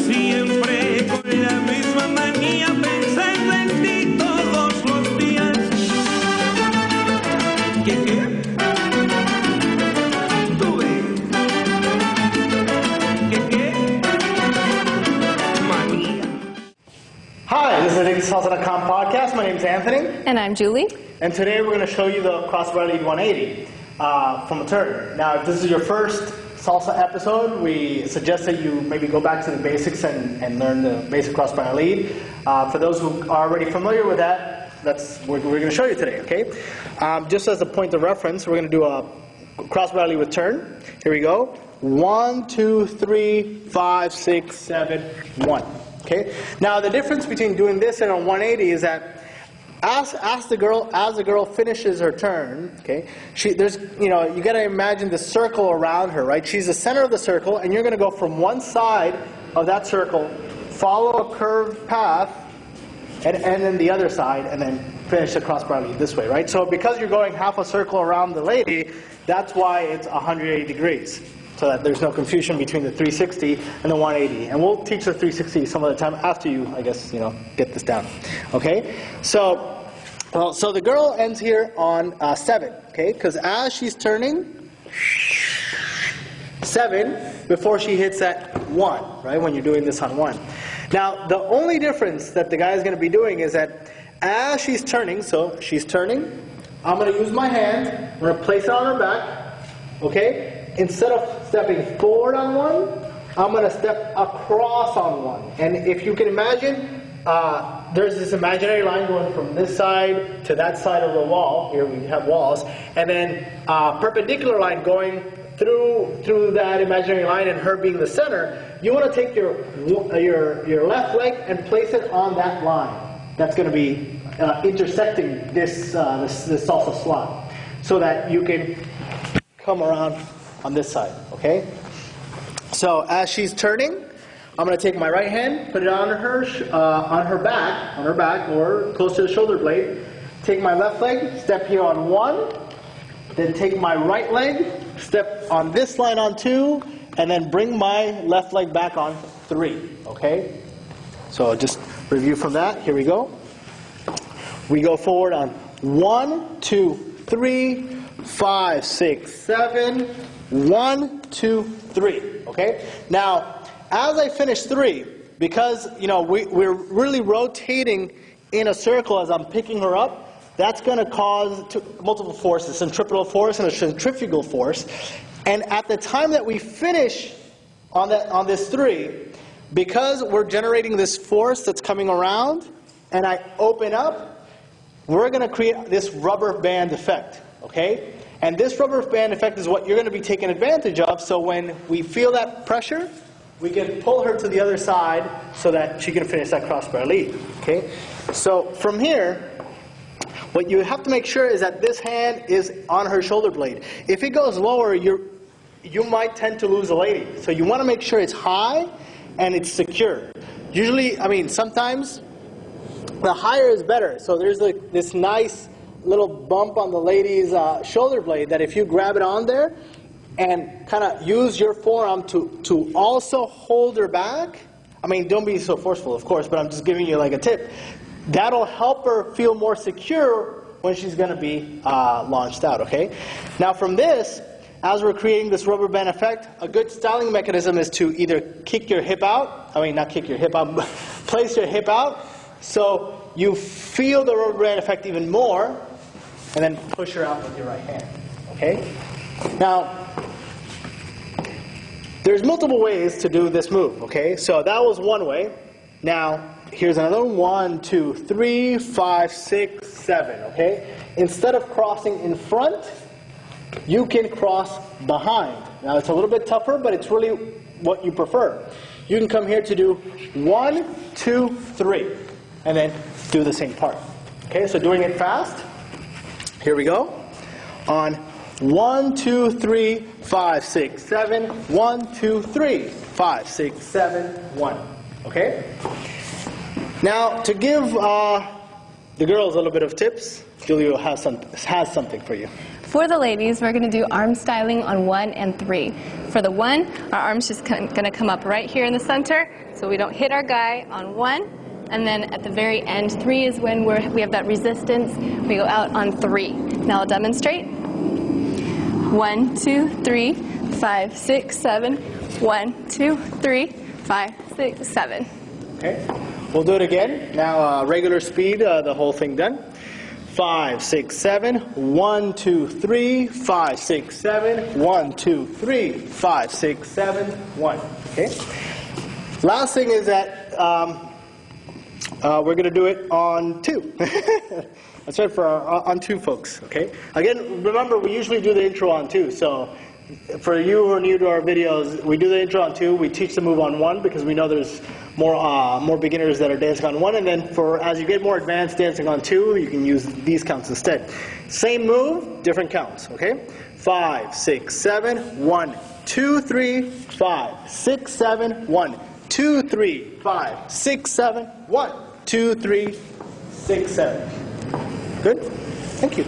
Siempre con la misma manía pensando en ti todos los días. ¿Qué? ¿Tú ves? ¿Qué? Manía. Hi, this is the Salsa.com podcast. My name is Anthony. And I'm Julie. And today we're going to show you the crossbar lead 180 from a turn. Now, if this is your first salsa episode, we suggest that you maybe go back to the basics and learn the basic crossbar lead. For those who are already familiar with that, that's what we're going to show you today, okay? Just as a point of reference, we're going to do a crossbar lead with turn. Here we go. 1, 2, 3, 5, 6, 7, 1. Okay? Now, the difference between doing this and a 180 is that as the girl finishes her turn, okay, you got to imagine the circle around her, right? She's the center of the circle, and you're going to go from one side of that circle, follow a curved path, and then the other side, and then finish the crossbar lead this way, right? So because you're going half a circle around the lady, that's why it's 180 degrees. So that there's no confusion between the 360 and the 180. And we'll teach the 360 some other time after you, I guess, get this down. Okay? So the girl ends here on 7, okay? Because as she's turning 7 before she hits that 1, right? When you're doing this on 1. Now, the only difference that the guy is going to be doing is that as she's turning, so she's turning, I'm going to use my hand, I'm going to place it on her back, okay? Instead of stepping forward on 1, I'm going to step across on 1. And if you can imagine, there's this imaginary line going from this side to that side of the wall. Here we have walls. And then a perpendicular line going through that imaginary line and her being the center. You want to take your left leg and place it on that line. That's going to be intersecting this salsa slot. So that you can come around on this side, okay? So as she's turning, I'm going to take my right hand, put it on her back, or close to the shoulder blade. Take my left leg, step here on 1, then take my right leg, step on this line on 2, and then bring my left leg back on 3, okay? So just review from that. Here we go. We go forward on 1, 2, 3, 5, 6, 7, 1, 2, 3. Okay? Now, as I finish 3, because we're really rotating in a circle as I'm picking her up, that's going to cause multiple forces, centripetal force and a centrifugal force. And at the time that we finish on this 3, because we're generating this force that's coming around, and I open up, we're going to create this rubber band effect. Okay? And this rubber band effect is what you're going to be taking advantage of, so when we feel that pressure, we can pull her to the other side so that she can finish that crossbar lead. Okay? So from here, what you have to make sure is that this hand is on her shoulder blade. If it goes lower, you might tend to lose the lady. So you want to make sure it's high and it's secure. Usually, sometimes the higher is better. So there's like this nice little bump on the lady's shoulder blade that if you grab it on there and kind of use your forearm to also hold her back, don't be so forceful, of course, but I'm just giving you like a tip. That'll help her feel more secure when she's going to be launched out, okay? Now from this, as we're creating this rubber band effect, a good styling mechanism is to either kick your hip out, not kick your hip out, place your hip out so you feel the rubber band effect even more, and then push her out with your right hand, okay? Now, there's multiple ways to do this move, okay? So that was one way. Now, here's another 1, 2, 3, 5, 6, 7, okay? Instead of crossing in front, you can cross behind. Now, it's a little bit tougher, but it's really what you prefer. You can come here to do 1, 2, 3, and then do the same part. Okay, so doing it fast. Here we go. On 1, 2, 3, 5, 6, 7. 1, 2, 3, 5, 6, 7, 1. Okay? Now, to give the girls a little bit of tips. Julia has something for you. For the ladies, we're going to do arm styling on 1 and 3. For the 1, our arm's just going to come up right here in the center, so we don't hit our guy on 1. And then at the very end, 3 is when we have that resistance. We go out on 3. Now I'll demonstrate. 1, 2, 3, 5, 6, 7. 1, 2, 3, 5, 6, 7. Okay. We'll do it again. Now regular speed, the whole thing done. 5, 6, 7. 1, 2, 3, 5, 6, 7. 1, 2, 3, 5, 6, 7. 1. Okay. Last thing is that we're going to do it on 2. That's right, for on 2 folks. Okay. Again, remember we usually do the intro on 2. So for you who are new to our videos, we do the intro on 2. We teach the move on 1 because we know there's more beginners that are dancing on 1. And then as you get more advanced dancing on 2, you can use these counts instead. Same move, different counts. Okay. 5, 6, 7. 1, 2, 3, 5, 6, 7. 1, 2, 3, 5, 6, 7. 1, 2, 3, 6, 7. Good? Thank you.